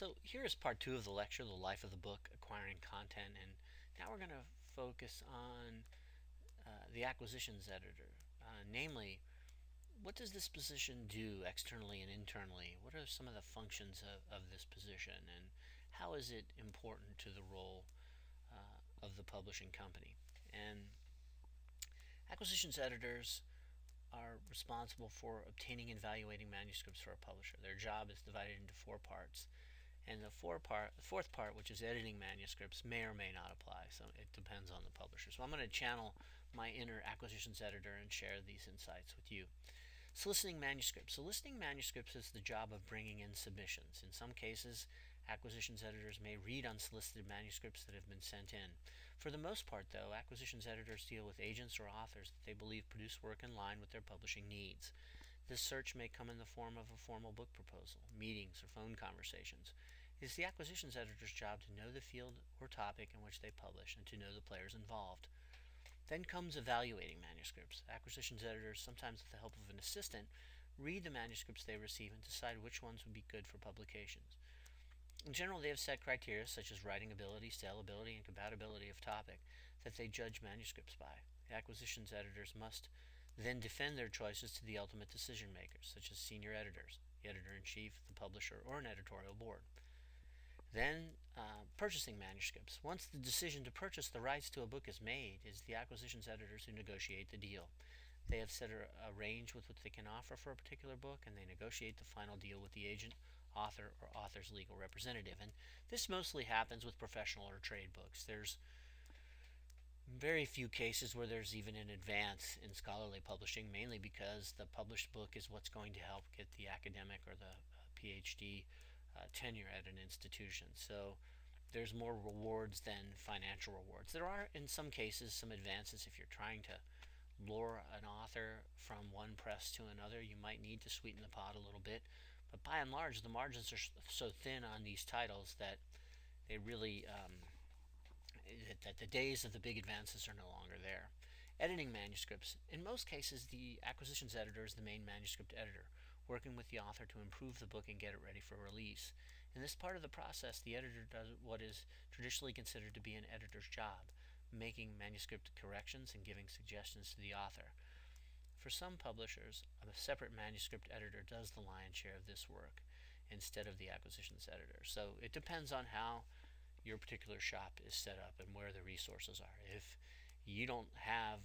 So here is part 2 of the lecture, The Life of the Book, Acquiring Content, and now we're going to focus on the acquisitions editor. Namely, what does this position do externally and internally? What are some of the functions of this position, and how is it important to the role of the publishing company? And acquisitions editors are responsible for obtaining and evaluating manuscripts for a publisher. Their job is divided into 4 parts. And the fourth part, which is editing manuscripts, may or may not apply. So it depends on the publisher. So I'm going to channel my inner acquisitions editor and share these insights with you. Soliciting manuscripts. Soliciting manuscripts is the job of bringing in submissions. In some cases, acquisitions editors may read unsolicited manuscripts that have been sent in. For the most part, though, acquisitions editors deal with agents or authors that they believe produce work in line with their publishing needs. This search may come in the form of a formal book proposal, meetings, or phone conversations. It is the acquisitions editor's job to know the field or topic in which they publish and to know the players involved. Then comes evaluating manuscripts. Acquisitions editors, sometimes with the help of an assistant, read the manuscripts they receive and decide which ones would be good for publications. In general, they have set criteria such as writing ability, salability, and compatibility of topic that they judge manuscripts by. The acquisitions editors must then defend their choices to the ultimate decision makers, such as senior editors, the editor-in-chief, the publisher, or an editorial board. Then, purchasing manuscripts. Once the decision to purchase the rights to a book is made, it is the acquisitions editors who negotiate the deal. They have set a range with which they can offer for a particular book, and they negotiate the final deal with the agent, author, or author's legal representative. And this mostly happens with professional or trade books. There's very few cases where there's even an advance in scholarly publishing, mainly because the published book is what's going to help get the academic or the PhD tenure at an institution. So there's more rewards than financial rewards. There are, in some cases, some advances if you're trying to lure an author from one press to another. You might need to sweeten the pot a little bit, but by and large, the margins are so thin on these titles that they really that the days of the big advances are no longer there. Editing manuscripts. In most cases, the acquisitions editor is the main manuscript editor, working with the author to improve the book and get it ready for release. In this part of the process, the editor does what is traditionally considered to be an editor's job, making manuscript corrections and giving suggestions to the author. For some publishers, a separate manuscript editor does the lion's share of this work instead of the acquisitions editor. So it depends on how your particular shop is set up and where the resources are. If you don't have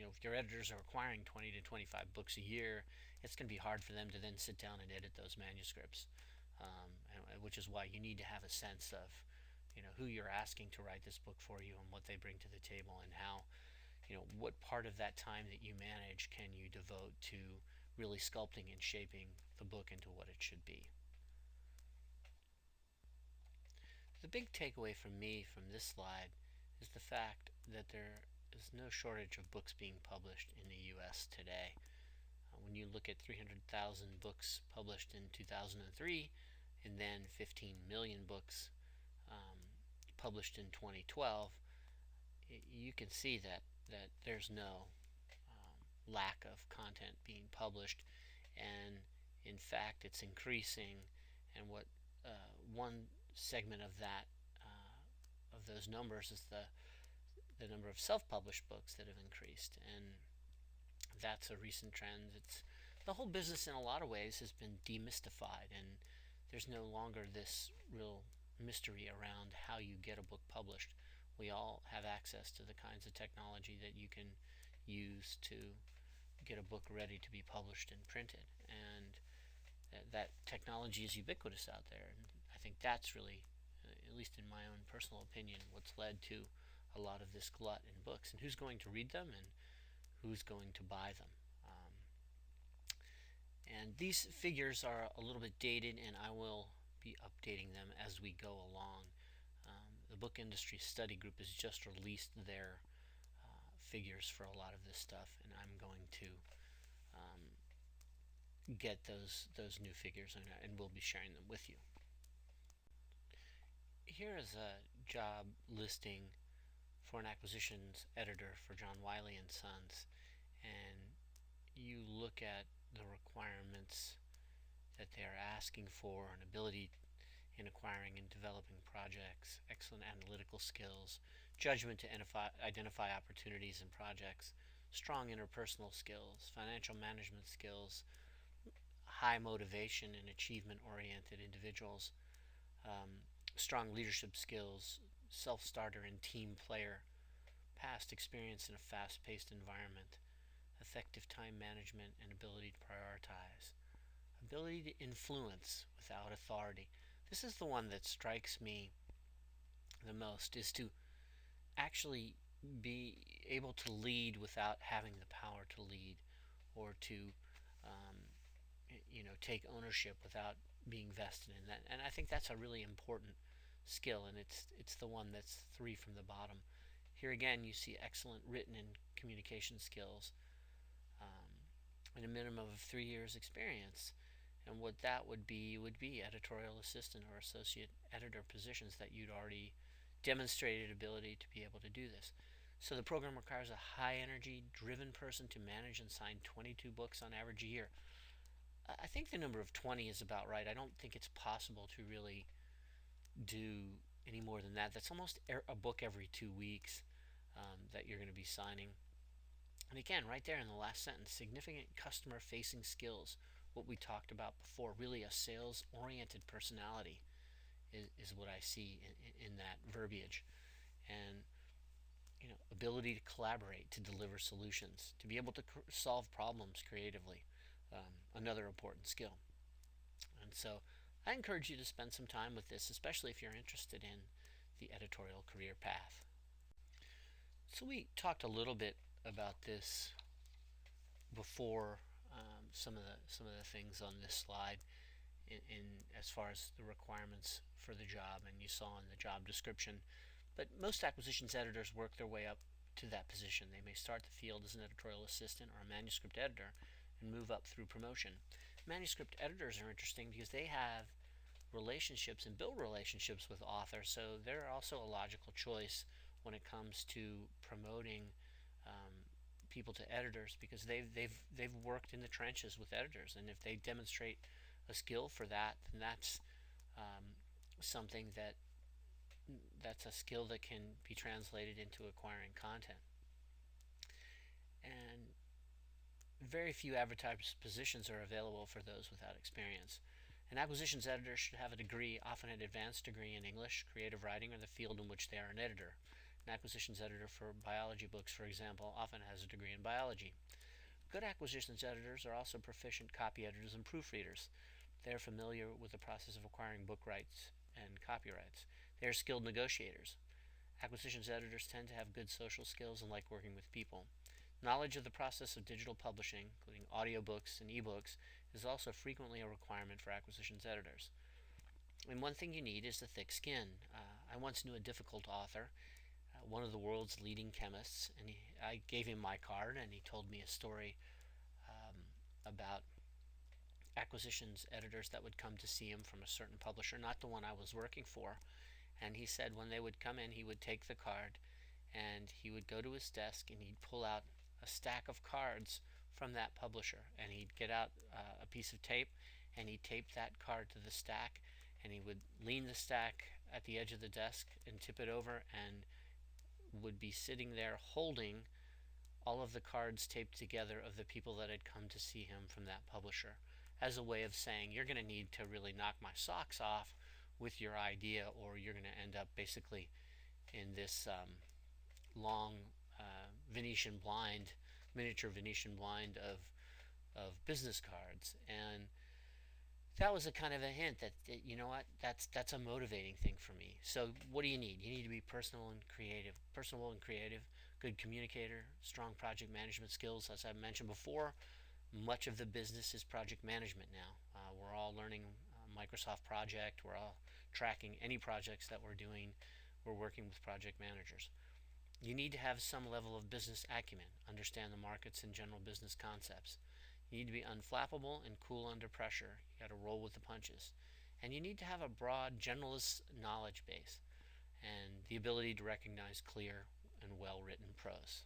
if your editors are acquiring 20 to 25 books a year, it's going to be hard for them to then sit down and edit those manuscripts, which is why you need to have a sense of who you're asking to write this book for you and what they bring to the table, and how what part of that time that you manage can you devote to really sculpting and shaping the book into what it should be. The big takeaway for me from this slide is the fact that there is no shortage of books being published in the U.S. today. When you look at 300,000 books published in 2003 and then 15 million books published in 2012, you can see that there's no lack of content being published, and in fact it's increasing. And what one segment of that of those numbers is the number of self-published books that have increased, and that's a recent trend. It's the whole business in a lot of ways has been demystified, and there's no longer this real mystery around how you get a book published. We all have access to the kinds of technology that you can use to get a book ready to be published and printed, and that technology is ubiquitous out there. And I think that's really, at least in my own personal opinion, what's led to a lot of this glut in books, and who's going to read them and who's going to buy them. And these figures are a little bit dated, and I will be updating them as we go along. The Book Industry Study Group has just released their figures for a lot of this stuff, and I'm going to get those new figures, and we'll be sharing them with you. Here is a job listing for an acquisitions editor for John Wiley & Sons, and you look at the requirements that they are asking for, an ability in acquiring and developing projects, excellent analytical skills, judgment to identify opportunities in projects, strong interpersonal skills, financial management skills, high motivation and achievement oriented individuals, um, strong leadership skills, self starter and team player, past experience in a fast paced environment, effective time management and ability to prioritize, ability to influence without authority. This is the one that strikes me the most, is to actually be able to lead without having the power to lead, or to um, take ownership without being vested in that. And I think that's a really important skill, and it's the one that's three from the bottom. Here again, you see excellent written and communication skills, um, and a minimum of 3 years experience. And what that would be editorial assistant or associate editor positions that you'd already demonstrated ability to be able to do this. So the program requires a high energy, driven person to manage and sign 22 books on average a year. I think the number of 20 is about right. I don't think it's possible to really do any more than that. That's almost a book every 2 weeks that you're going to be signing. And again, right there in the last sentence, significant customer facing skills, what we talked about before, really a sales oriented personality is what I see in that verbiage. And ability to collaborate, to deliver solutions, to be able to solve problems creatively, another important skill. And so I encourage you to spend some time with this, especially if you're interested in the editorial career path. So we talked a little bit about this before, some of the things on this slide in as far as the requirements for the job, and you saw in the job description. But most acquisitions editors work their way up to that position. They may start the field as an editorial assistant or a manuscript editor and move up through promotion. Manuscript editors are interesting because they have relationships and build relationships with authors, so they're also a logical choice when it comes to promoting people to editors, because they've worked in the trenches with editors, and if they demonstrate a skill for that, then something that's a skill that can be translated into acquiring content. And very few advertised positions are available for those without experience. An acquisitions editor should have a degree, often an advanced degree in English, creative writing, or the field in which they are an editor. An acquisitions editor for biology books, for example, often has a degree in biology. Good acquisitions editors are also proficient copy editors and proofreaders. They are familiar with the process of acquiring book rights and copyrights. They are skilled negotiators. Acquisitions editors tend to have good social skills and like working with people. Knowledge of the process of digital publishing, including audiobooks and ebooks, is also frequently a requirement for acquisitions editors. And one thing you need is the thick skin. I once knew a difficult author, one of the world's leading chemists, and I gave him my card, and he told me a story about acquisitions editors that would come to see him from a certain publisher, not the one I was working for. And he said when they would come in, he would take the card and he would go to his desk and he'd pull out a stack of cards from that publisher, and he'd get out a piece of tape and he'd tape that card to the stack, and he would lean the stack at the edge of the desk and tip it over, and would be sitting there holding all of the cards taped together of the people that had come to see him from that publisher, as a way of saying, you're going to need to really knock my socks off with your idea, or you're going to end up basically in this long Venetian blind, miniature Venetian blind of business cards. And that was a kind of a hint that you know what, that's a motivating thing for me. So what do you need? You need to be personable and creative, good communicator, strong project management skills. As I mentioned before, much of the business is project management now. We're all learning Microsoft Project. We're all tracking any projects that we're doing. We're working with project managers. You need to have some level of business acumen, understand the markets and general business concepts. You need to be unflappable and cool under pressure. You got to roll with the punches. And you need to have a broad generalist knowledge base and the ability to recognize clear and well-written prose.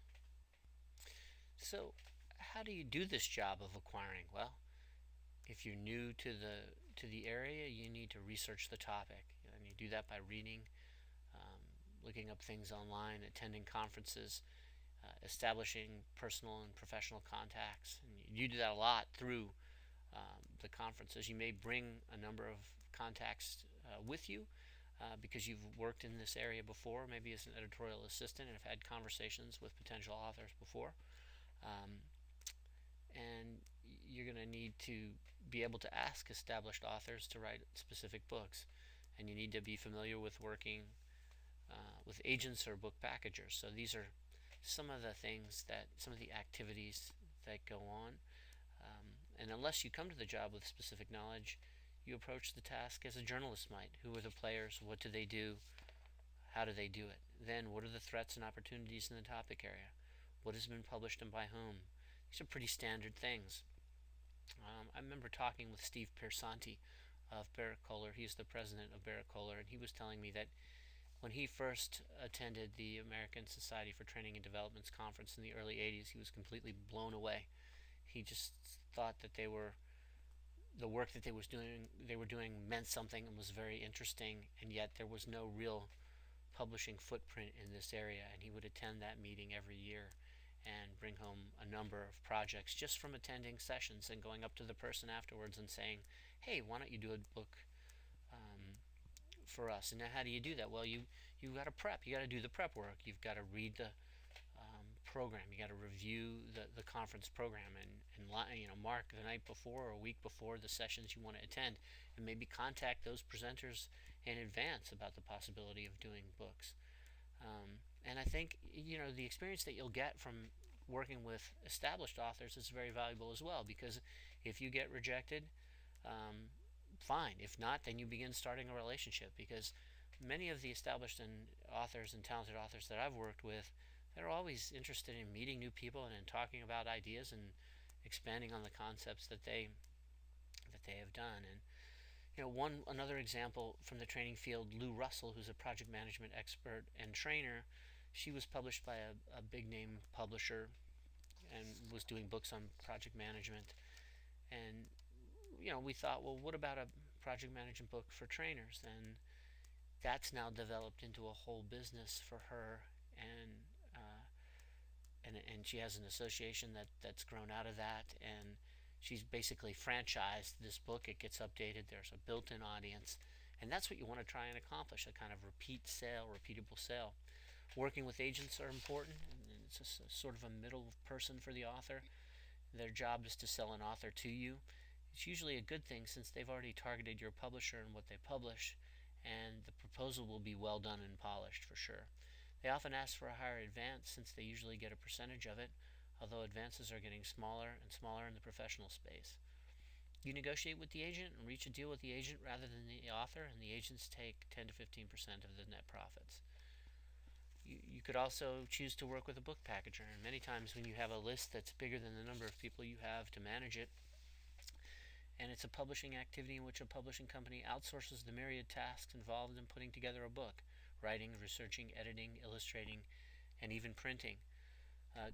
So how do you do this job of acquiring? Well, If you're new to the area, you need to research the topic, and you do that by reading, um, looking up things online, attending conferences, establishing personal and professional contacts. And you do that a lot through the conferences. You may bring a number of contacts with you because you've worked in this area before, maybe as an editorial assistant, and have had conversations with potential authors before. Um, and you're going to need to be able to ask established authors to write specific books, and you need to be familiar with working with agents or book packagers. So these are some of the things that, some of the activities that go on. And unless you come to the job with specific knowledge, you approach the task as a journalist might. Who are the players? What do they do? How do they do it? Then, what are the threats and opportunities in the topic area? What has been published and by whom? These are pretty standard things. I remember talking with Steve Piersanti of Berrett-Koehler. He's the president of Berrett-Koehler, and he was telling me that when he first attended the American Society for Training and Development's conference in the early 80s, he was completely blown away. He just thought that the work that they were doing meant something and was very interesting, and yet there was no real publishing footprint in this area. And he would attend that meeting every year and bring home a number of projects just from attending sessions and going up to the person afterwards and saying, hey, why don't you do a book for us? And now how do you do that? Well, you've got to prep. You got to do the prep work. You've got to read the program. You got to review the conference program and mark the night before or a week before the sessions you want to attend, and maybe contact those presenters in advance about the possibility of doing books. And I think the experience that you'll get from working with established authors is very valuable as well, because if you get rejected, fine. If not, then you begin starting a relationship, because many of the established authors and talented authors that I've worked with, they're always interested in meeting new people and in talking about ideas and expanding on the concepts that they have done. And another example from the training field, Lou Russell, who's a project management expert and trainer, she was published by a big name publisher and was doing books on project management. And we thought, well, what about a project management book for trainers? And that's now developed into a whole business for her, and she has an association that's grown out of that, and she's basically franchised this book. It gets updated. There's a built-in audience, and that's what you want to try and accomplish, a kind of repeatable sale. Working with agents are important, and it's a sort of a middle person for the author. Their job is to sell an author to you. It's usually a good thing, since they've already targeted your publisher and what they publish, and the proposal will be well done and polished for sure. They often ask for a higher advance, since they usually get a percentage of it, although advances are getting smaller and smaller in the professional space. You negotiate with the agent and reach a deal with the agent rather than the author, and the agents take 10 to 15% of the net profits. You could also choose to work with a book packager, and many times when you have a list that's bigger than the number of people you have to manage it, and it's a publishing activity in which a publishing company outsources the myriad tasks involved in putting together a book, writing, researching, editing, illustrating, and even printing,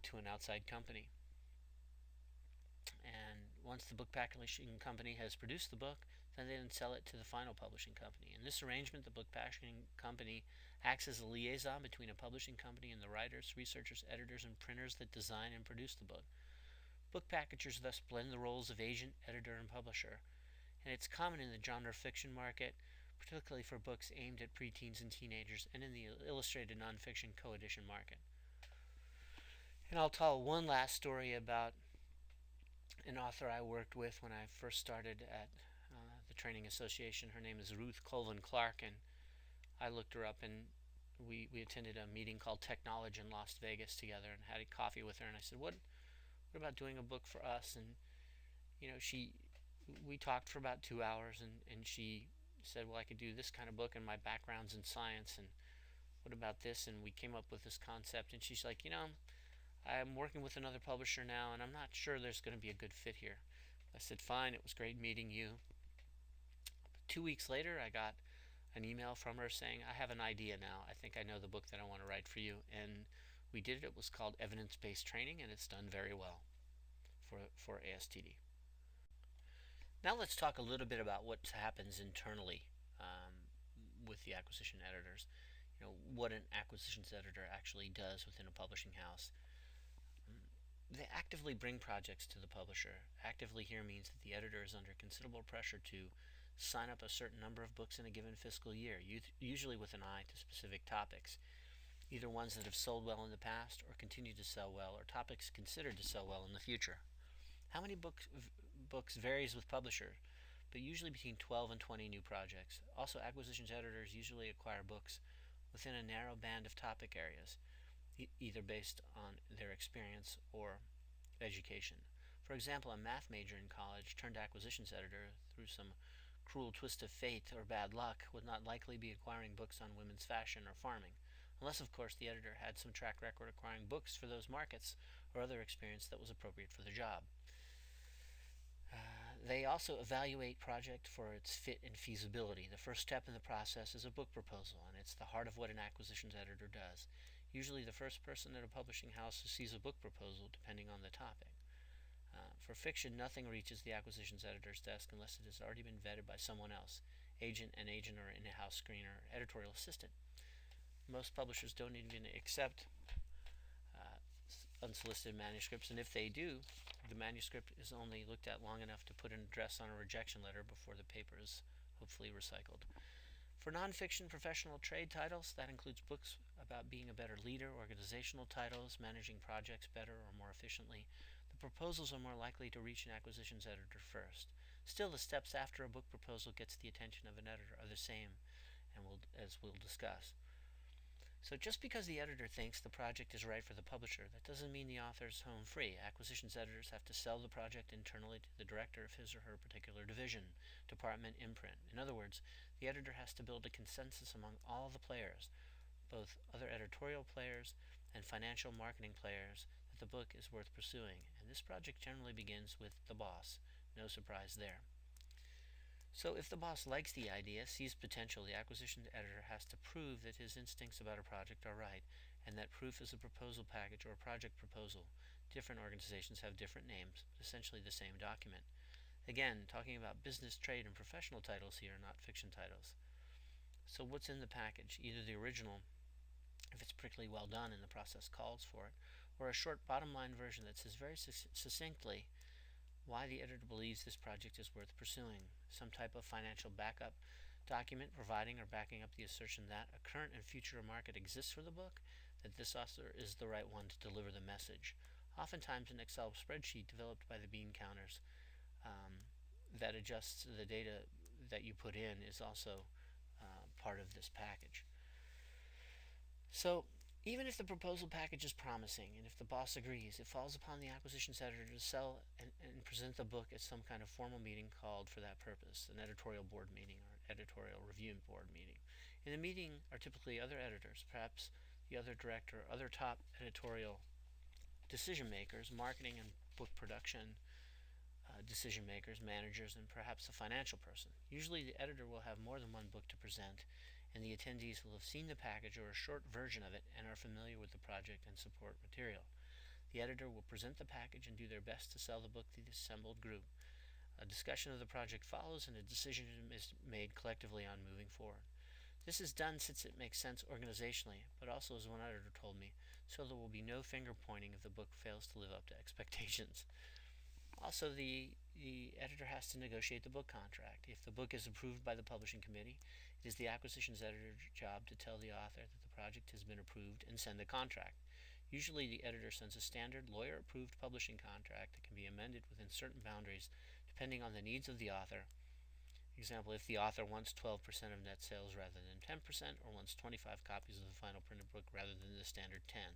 to an outside company. And once the book publishing company has produced the book, then they sell it to the final publishing company. In this arrangement, the book publishing company acts as a liaison between a publishing company and the writers, researchers, editors, and printers that design and produce the book. Book packagers thus blend the roles of agent, editor, and publisher, and it's common in the genre fiction market, particularly for books aimed at preteens and teenagers, and in the illustrated nonfiction co-edition market. And I'll tell one last story about an author I worked with when I first started at the Training Association. Her name is Ruth Colvin Clark, and I looked her up, and we attended a meeting called Technology in Las Vegas together and had a coffee with her, and I said, what about doing a book for us? And we talked for about 2 hours, and she said, well, I could do this kind of book, and my background's in science, and what about this? And we came up with this concept, and she's like, I'm working with another publisher now, and I'm not sure there's going to be a good fit here. I said, fine, it was great meeting you. 2 weeks later, I got an email from her saying, I have an idea now. I think I know the book that I want to write for you. And we did it. It was called Evidence-Based Training, and it's done very well for ASTD. Now let's talk a little bit about what happens internally with the acquisition editors. What an acquisitions editor actually does within a publishing house. They actively bring projects to the publisher. Actively here means that the editor is under considerable pressure to sign up a certain number of books in a given fiscal year, usually with an eye to specific topics, either ones that have sold well in the past or continue to sell well, or topics considered to sell well in the future. How many books varies with publisher, but usually between 12 and 20 new projects. Also, acquisitions editors usually acquire books within a narrow band of topic areas, either based on their experience or education. For example, a math major in college turned acquisitions editor through some cruel twist of fate or bad luck would not likely be acquiring books on women's fashion or farming, unless, of course, the editor had some track record acquiring books for those markets or other experience that was appropriate for the job. They also evaluate project for its fit and feasibility. The first step in the process is a book proposal, and it's the heart of what an acquisitions editor does. Usually the first person at a publishing house who sees a book proposal, depending on the topic. For fiction, nothing reaches the acquisitions editor's desk unless it has already been vetted by someone else, an agent or in-house screener, editorial assistant. Most publishers don't even accept unsolicited manuscripts, and if they do, the manuscript is only looked at long enough to put an address on a rejection letter before the paper is hopefully recycled. For nonfiction professional trade titles, that includes books about being a better leader, organizational titles, managing projects better or more efficiently. The proposals are more likely to reach an acquisitions editor first. Still, the steps after a book proposal gets the attention of an editor are the same, and as we'll discuss. So just because the editor thinks the project is right for the publisher, that doesn't mean the author is home free. Acquisitions editors have to sell the project internally to the director of his or her particular division, department, imprint. In other words, the editor has to build a consensus among all the players, both other editorial players and financial marketing players, that the book is worth pursuing. And this project generally begins with the boss. No surprise there. So if the boss likes the idea, sees potential, the acquisition editor has to prove that his instincts about a project are right, and that proof is a proposal package or a project proposal. Different organizations have different names, but essentially the same document. Again, talking about business, trade, and professional titles here, not fiction titles. So what's in the package? Either the original, if it's particularly well done and the process calls for it, or a short bottom line version that says very succinctly why the editor believes this project is worth pursuing. Some type of financial backup document providing or backing up the assertion that a current and future market exists for the book, that this author is the right one to deliver the message. Oftentimes an Excel spreadsheet developed by the bean counters that adjusts the data that you put in is also part of this package. So even if the proposal package is promising, and if the boss agrees, it falls upon the acquisitions editor to sell and present the book at some kind of formal meeting called for that purpose, an editorial board meeting or an editorial review board meeting. In the meeting are typically other editors, perhaps the other director, other top editorial decision makers, marketing and book production decision makers, managers, and perhaps a financial person. Usually the editor will have more than one book to present, and the attendees will have seen the package or a short version of it and are familiar with the project and support material. The editor will present the package and do their best to sell the book to the assembled group. A discussion of the project follows, and a decision is made collectively on moving forward. This is done since it makes sense organizationally, but also, as one editor told me, so there will be no finger pointing if the book fails to live up to expectations. Also, the editor has to negotiate the book contract. If the book is approved by the publishing committee, it is the acquisitions editor's job to tell the author that the project has been approved and send the contract. Usually the editor sends a standard lawyer-approved publishing contract that can be amended within certain boundaries depending on the needs of the author. For example, if the author wants 12% of net sales rather than 10%, or wants 25 copies of the final printed book rather than the standard 10.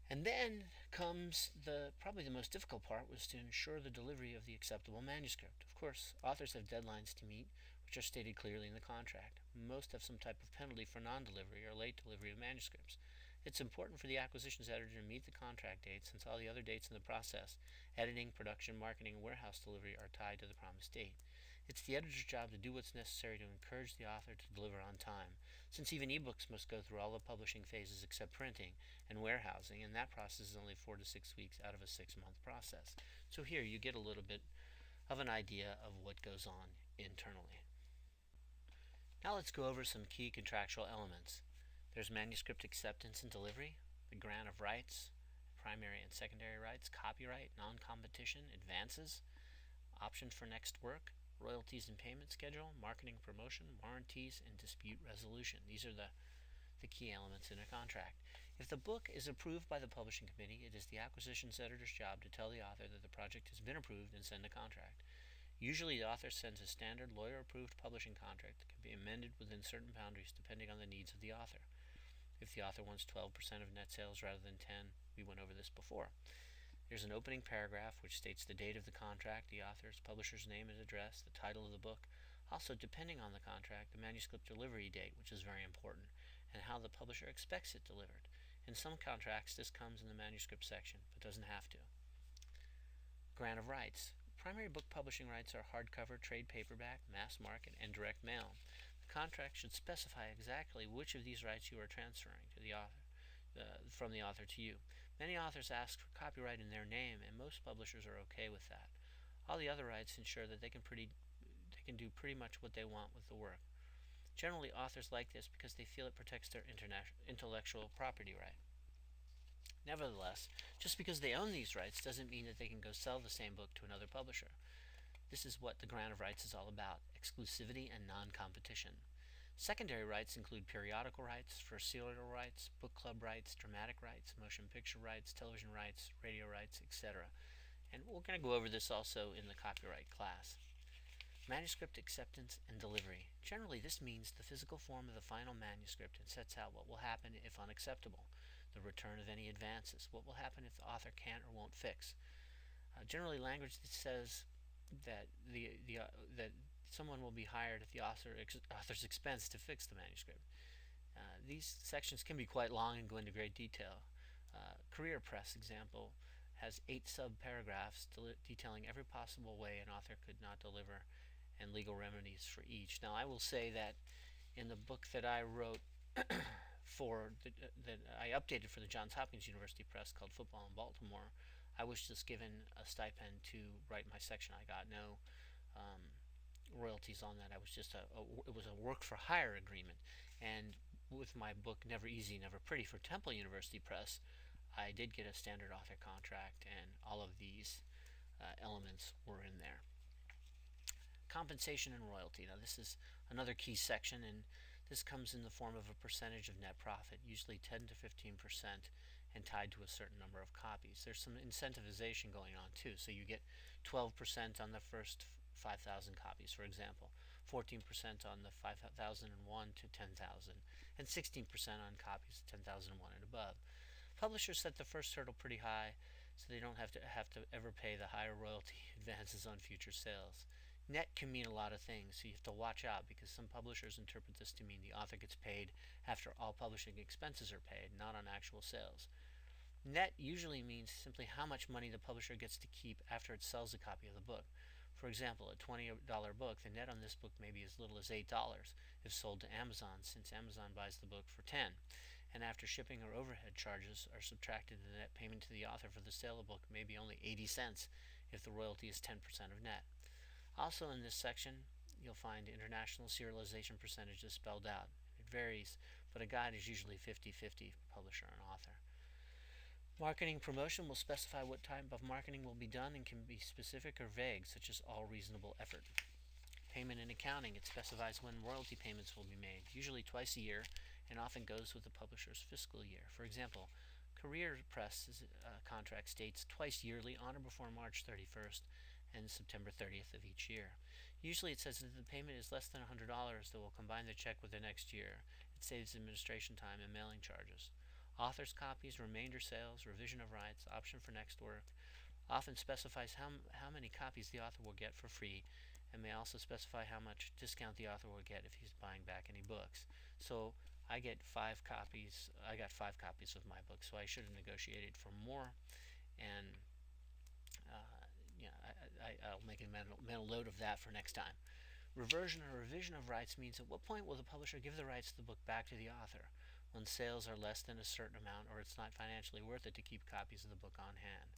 And then comes probably the most difficult part, was to ensure the delivery of the acceptable manuscript. Of course, authors have deadlines to meet, which are stated clearly in the contract. Most have some type of penalty for non-delivery or late delivery of manuscripts. It's important for the acquisitions editor to meet the contract dates, since all the other dates in the process, editing, production, marketing, and warehouse delivery, are tied to the promised date. It's the editor's job to do what's necessary to encourage the author to deliver on time, since even ebooks must go through all the publishing phases except printing and warehousing, and that process is only 4 to 6 weeks out of a 6-month process. So here you get a little bit of an idea of what goes on internally. Now let's go over some key contractual elements. There's manuscript acceptance and delivery, the grant of rights, primary and secondary rights, copyright, non-competition, advances, option for next work, royalties and payment schedule, marketing promotion, warranties, and dispute resolution. These are the key elements in a contract. If the book is approved by the publishing committee, it is the acquisitions editor's job to tell the author that the project has been approved and send a contract. Usually the author sends a standard lawyer-approved publishing contract that can be amended within certain boundaries depending on the needs of the author. If the author wants 12% of net sales rather than 10, we went over this before. There's an opening paragraph which states the date of the contract, the author's publisher's name and address, the title of the book. Also, depending on the contract, the manuscript delivery date, which is very important, and how the publisher expects it delivered. In some contracts, this comes in the manuscript section, but doesn't have to. Grant of rights. Primary book publishing rights are hardcover, trade paperback, mass market, and direct mail. The contract should specify exactly which of these rights you are transferring to the author, from the author to you. Many authors ask for copyright in their name, and most publishers are okay with that. All the other rights ensure that they can do pretty much what they want with the work. Generally, authors like this because they feel it protects their intellectual property right. Nevertheless, just because they own these rights doesn't mean that they can go sell the same book to another publisher. This is what the grant of rights is all about: exclusivity and non-competition. Secondary rights include periodical rights, first serial rights, book club rights, dramatic rights, motion picture rights, television rights, radio rights, etc. And we're going to go over this also in the copyright class. Manuscript acceptance and delivery. Generally, this means the physical form of the final manuscript and sets out what will happen if unacceptable, the return of any advances, what will happen if the author can't or won't fix. Generally, language that says that that someone will be hired at the author's expense to fix the manuscript. These sections can be quite long and go into great detail. Career Press example has 8 sub-paragraphs detailing every possible way an author could not deliver and legal remedies for each. Now, I will say that in the book that I wrote that I updated for the Johns Hopkins University Press called Football in Baltimore, I was just given a stipend to write my section. I got no royalties on that. I was just it was a work for hire agreement. And with my book Never Easy, Never Pretty for Temple University Press, I did get a standard author contract, and all of these elements were in there. Compensation and royalty. Now, this is another key section, and this comes in the form of a percentage of net profit, usually 10 to 15%, and tied to a certain number of copies. There's some incentivization going on too, so you get 12% on the first 5,000 copies, for example, 14% on the 5,001 to 10,000, and 16% on copies of 10,001 and above. Publishers set the first hurdle pretty high, so they don't have to ever pay the higher royalty advances on future sales. Net can mean a lot of things, so you have to watch out, because some publishers interpret this to mean the author gets paid after all publishing expenses are paid, not on actual sales. Net usually means simply how much money the publisher gets to keep after it sells a copy of the book. For example, a $20 book, the net on this book may be as little as $8 if sold to Amazon, since Amazon buys the book for $10. And after shipping or overhead charges are subtracted, the net payment to the author for the sale of the book may be only 80 cents if the royalty is 10% of net. Also in this section, you'll find international serialization percentages spelled out. It varies, but a guide is usually 50-50 publisher and author. Marketing promotion will specify what type of marketing will be done and can be specific or vague, such as all reasonable effort. Payment and accounting, it specifies when royalty payments will be made, usually twice a year, and often goes with the publisher's fiscal year. For example, Career Press's contract states twice yearly, on or before March 31st and September 30th of each year. Usually it says that the payment is less than $100, they will combine the check with the next year. It saves administration time and mailing charges. Author's copies, remainder sales, revision of rights, option for next work often specifies how many copies the author will get for free, and may also specify how much discount the author will get if he's buying back any books. So I got 5 copies of my book, so I should have negotiated for more, and I'll make a mental note of that for next time. Reversion or revision of rights means at what point will the publisher give the rights to the book back to the author? When sales are less than a certain amount, or it's not financially worth it to keep copies of the book on hand.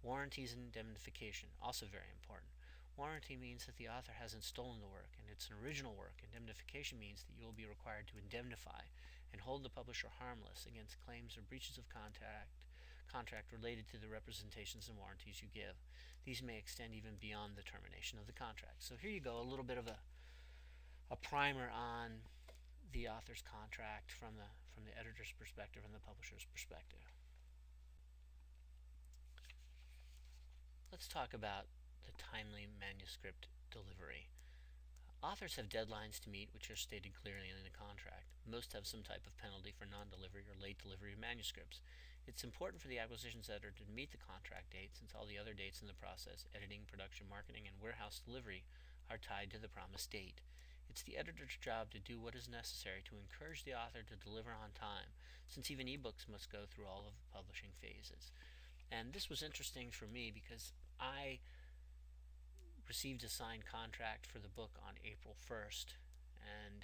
Warranties and indemnification, also very important. Warranty means that the author hasn't stolen the work, and it's an original work. Indemnification means that you will be required to indemnify and hold the publisher harmless against claims or breaches of contract related to the representations and warranties you give. These may extend even beyond the termination of the contract. So here you go, a little bit of a primer on the author's contract from the editor's perspective and the publisher's perspective. Let's talk about the timely manuscript delivery. Authors have deadlines to meet which are stated clearly in the contract. Most have some type of penalty for non-delivery or late delivery of manuscripts. It's important for the acquisitions editor to meet the contract date, since all the other dates in the process, editing, production, marketing, and warehouse delivery, are tied to the promised date. It's the editor's job to do what is necessary to encourage the author to deliver on time, since even ebooks must go through all of the publishing phases. And this was interesting for me because I received a signed contract for the book on April 1st and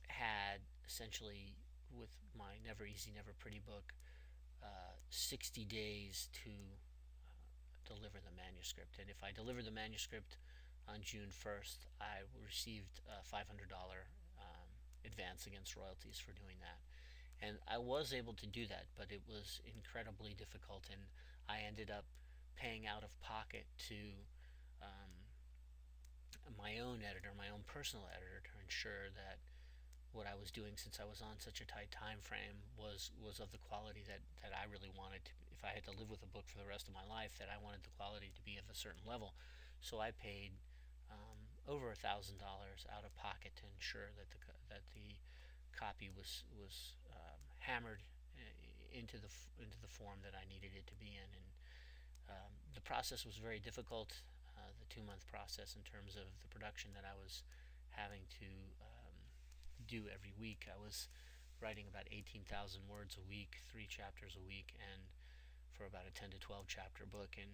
had essentially, with my Never Easy, Never Pretty book, 60 days to deliver the manuscript. And if I delivered the manuscript on June 1st, I received a $500 advance against royalties for doing that. And I was able to do that, but it was incredibly difficult, and I ended up paying out of pocket to my own editor, my own personal editor, to ensure that what I was doing, since I was on such a tight time frame, was of the quality that I really wanted to. If I had to live with a book for the rest of my life, that I wanted the quality to be of a certain level. So I paid over $1,000 out of pocket to ensure that the copy was hammered into the form that I needed it to be in. And the process was very difficult. The 2-month process, in terms of the production that I was having to do every week. I was writing about 18,000 words a week, 3 chapters a week, and for about a 10 to 12 chapter book. And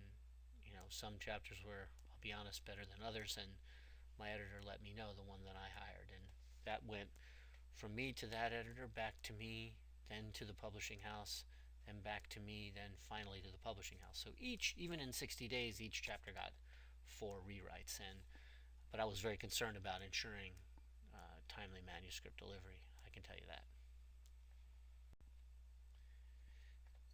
some chapters were, I'll be honest, better than others, and my editor let me know, the one that I hired. And that went from me to that editor, back to me, then to the publishing house, then back to me, then finally to the publishing house. So even in 60 days, each chapter got 4 rewrites. But I was very concerned about ensuring timely manuscript delivery, I can tell you that.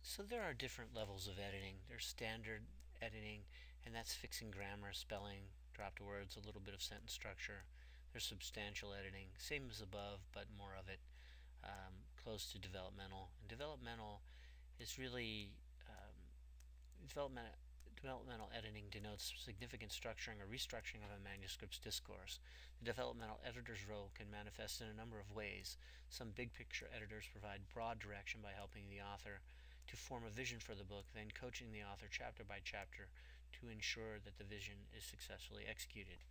So there are different levels of editing. There's standard editing, and that's fixing grammar, spelling, dropped words, a little bit of sentence structure. There's substantial editing, same as above, but more of it, close to developmental. And developmental is really developmental editing denotes significant structuring or restructuring of a manuscript's discourse. The developmental editor's role can manifest in a number of ways. Some big picture editors provide broad direction by helping the author to form a vision for the book, then coaching the author chapter by chapter to ensure that the vision is successfully executed.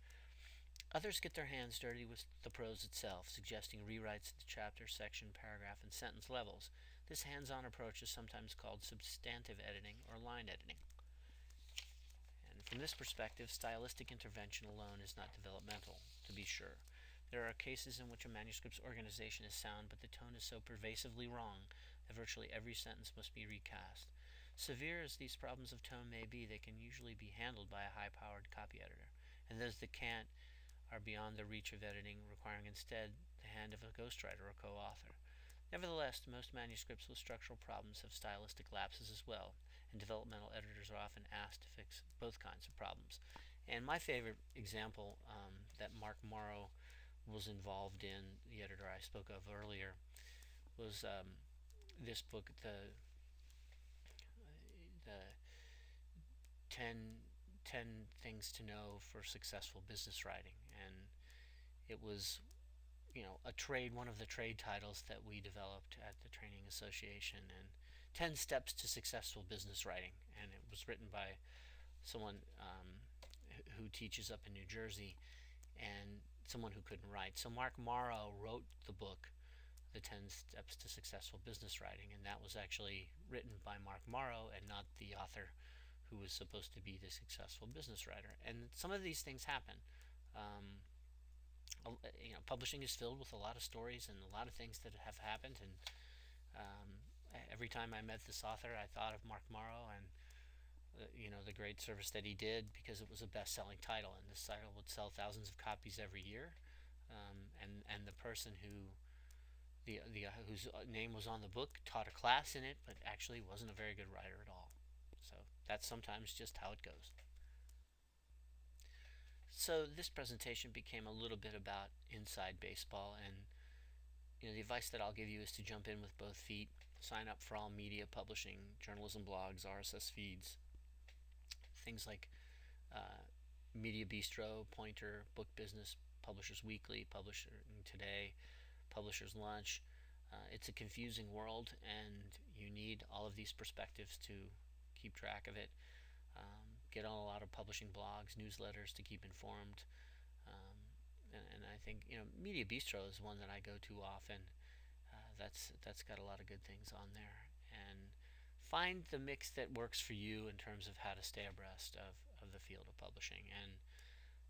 Others get their hands dirty with the prose itself, suggesting rewrites at the chapter, section, paragraph, and sentence levels. This hands-on approach is sometimes called substantive editing or line editing. And from this perspective, stylistic intervention alone is not developmental, to be sure. There are cases in which a manuscript's organization is sound, but the tone is so pervasively wrong that virtually every sentence must be recast. Severe as these problems of tone may be, they can usually be handled by a high-powered copy editor, and those that can't are beyond the reach of editing, requiring instead the hand of a ghostwriter or co-author. Nevertheless, most manuscripts with structural problems have stylistic lapses as well, and developmental editors are often asked to fix both kinds of problems. And my favorite example that Mark Morrow was involved in, the editor I spoke of earlier, was this book, the 10 things to know for successful business writing. And it was one of the trade titles that we developed at the Training Association, and 10 Steps to Successful Business Writing. And it was written by someone who teaches up in New Jersey, and someone who couldn't write. So Mark Morrow wrote the book, The 10 Steps to Successful Business Writing, and that was actually written by Mark Morrow and not the author who was supposed to be the successful business writer. And some of these things happen. Publishing is filled with a lot of stories and a lot of things that have happened, and every time I met this author, I thought of Mark Morrow, and the great service that he did, because it was a best-selling title, and this title would sell thousands of copies every year. And the person the whose name was on the book taught a class in it, but actually wasn't a very good writer at all. So that's sometimes just how it goes. So this presentation became a little bit about inside baseball, and the advice that I'll give you is to jump in with both feet. Sign up for all media publishing, journalism blogs, RSS feeds, things like uh, Media Bistro, Pointer, Book Business, Publishers Weekly, Publisher Today, Publishers Lunch. It's a confusing world, and you need all of these perspectives to keep track of it. Get on a lot of publishing blogs, newsletters to keep informed. Um, and I think Media Bistro is one that I go to often. That's got a lot of good things on there, and find the mix that works for you in terms of how to stay abreast of the field of publishing. And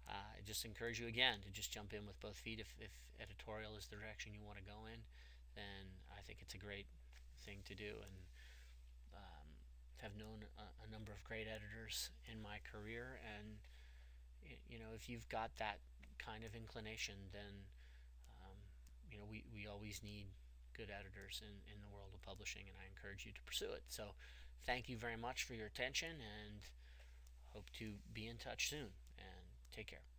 I just encourage you again to just jump in with both feet. If editorial is the direction you want to go in, then I think it's a great thing to do. And um, have known a number of great editors in my career, and if you've got that kind of inclination, then we always need good editors in the world of publishing, and I encourage you to pursue it. So thank you very much for your attention, and hope to be in touch soon, and take care.